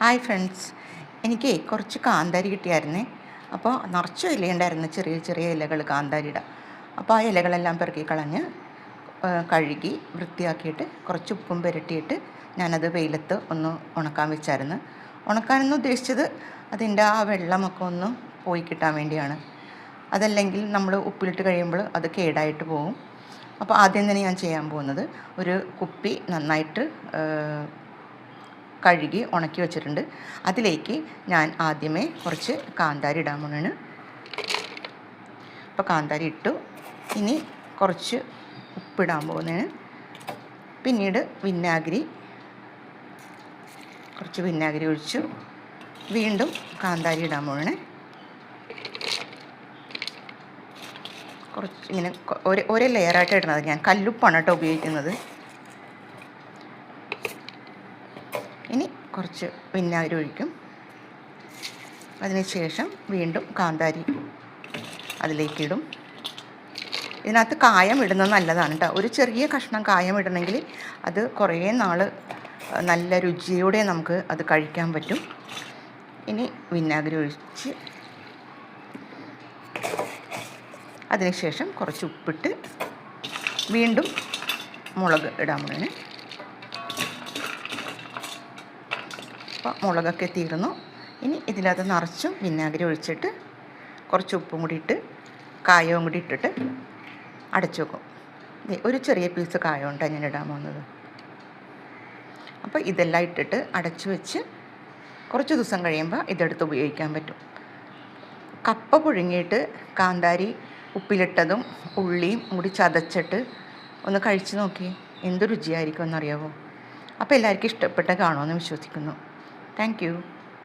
Hi friends, എനിക്ക് കുറച്ച് കാന്താരി കിട്ടിയായിരുന്നേ. അപ്പോൾ നിറച്ചും ഇലയുണ്ടായിരുന്നു, ചെറിയ ചെറിയ ഇലകൾ കാന്താരിയുടെ. അപ്പോൾ ആ ഇലകളെല്ലാം പെറുക്കി കളഞ്ഞ് കഴുകി വൃത്തിയാക്കിയിട്ട് കുറച്ച് ഉപ്പും പുരട്ടിയിട്ട് ഞാനത് വെയിലത്ത് ഒന്ന് ഉണക്കാൻ വെച്ചായിരുന്നു. ഉണക്കാനെന്ന് ഉദ്ദേശിച്ചത് അതിൻ്റെ ആ വെള്ളമൊക്കെ ഒന്ന് പോയി കിട്ടാൻ വേണ്ടിയാണ്. അതല്ലെങ്കിൽ നമ്മൾ ഉപ്പിലിട്ട് കഴിയുമ്പോൾ അത് കേടായിട്ട് പോകും. അപ്പോൾ ആദ്യം തന്നെ ഞാൻ ചെയ്യാൻ പോകുന്നത്, ഒരു കുപ്പി നന്നായിട്ട് കഴുകി ഉണക്കി വെച്ചിട്ടുണ്ട്. അതിലേക്ക് ഞാൻ ആദ്യമേ കുറച്ച് കാന്താരി ഇടാൻ പോകുന്നതാണ്. അപ്പോൾ കാന്താരി ഇട്ടു. ഇനി കുറച്ച് ഉപ്പിടാൻ പോകുന്നതാണ്. പിന്നീട് കുറച്ച് വിനാഗിരി ഒഴിച്ചു. വീണ്ടും കാന്താരി ഇടാൻ പോകുന്നതാണ്. കുറച്ച് ഇങ്ങനെ ഒരേ ലെയറായിട്ട് ഇടുന്നത്. ഞാൻ കല്ലുപ്പാണ് കേട്ടോ ഉപയോഗിക്കുന്നത്. ഇനി കുറച്ച് വിനാഗിരി ഒഴിക്കും. അതിനുശേഷം വീണ്ടും കാന്താരി അതിലേക്കിടും. ഇതിനകത്ത് കായം ഇടുന്നത് നല്ലതാണ് കേട്ടോ. ഒരു ചെറിയ കഷ്ണം കായം ഇടണമെങ്കിൽ അത് കുറേ നാൾ നല്ല രുചിയോടെ നമുക്ക് അത് കഴിക്കാൻ പറ്റും. ഇനി വിനാഗിരി ഒഴിച്ച് അതിനുശേഷം കുറച്ച് ഉപ്പിട്ട് വീണ്ടും മുളക് ഇടാൻ പോകുന്നു. അപ്പോൾ മുളകൊക്കെ തീർന്നു. ഇനി ഇതിനകത്ത് നിറച്ചും വിനാഗിരി ഒഴിച്ചിട്ട് കുറച്ച് ഉപ്പും കൂടി ഇട്ട് കായവും കൂടി ഇട്ടിട്ട് അടച്ചു വെക്കും. ഒരു ചെറിയ പീസ് കായം കൊണ്ടാണ് ഞാൻ ഇടാൻ പോകുന്നത്. അപ്പോൾ ഇതെല്ലാം ഇട്ടിട്ട് അടച്ചു വെച്ച് കുറച്ച് ദിവസം കഴിയുമ്പോൾ ഇതെടുത്ത് ഉപയോഗിക്കാൻ പറ്റും. കപ്പ പുഴുങ്ങിയിട്ട് കാന്താരി ഉപ്പിലിട്ടതും ഉള്ളിയും കൂടി ചതച്ചിട്ട് ഒന്ന് കഴിച്ച് നോക്കി, എന്ത് രുചിയായിരിക്കും എന്നറിയാമോ? അപ്പോൾ എല്ലാവർക്കും ഇഷ്ടപ്പെട്ട് കാണുമെന്ന് വിശ്വസിക്കുന്നു. Thank you.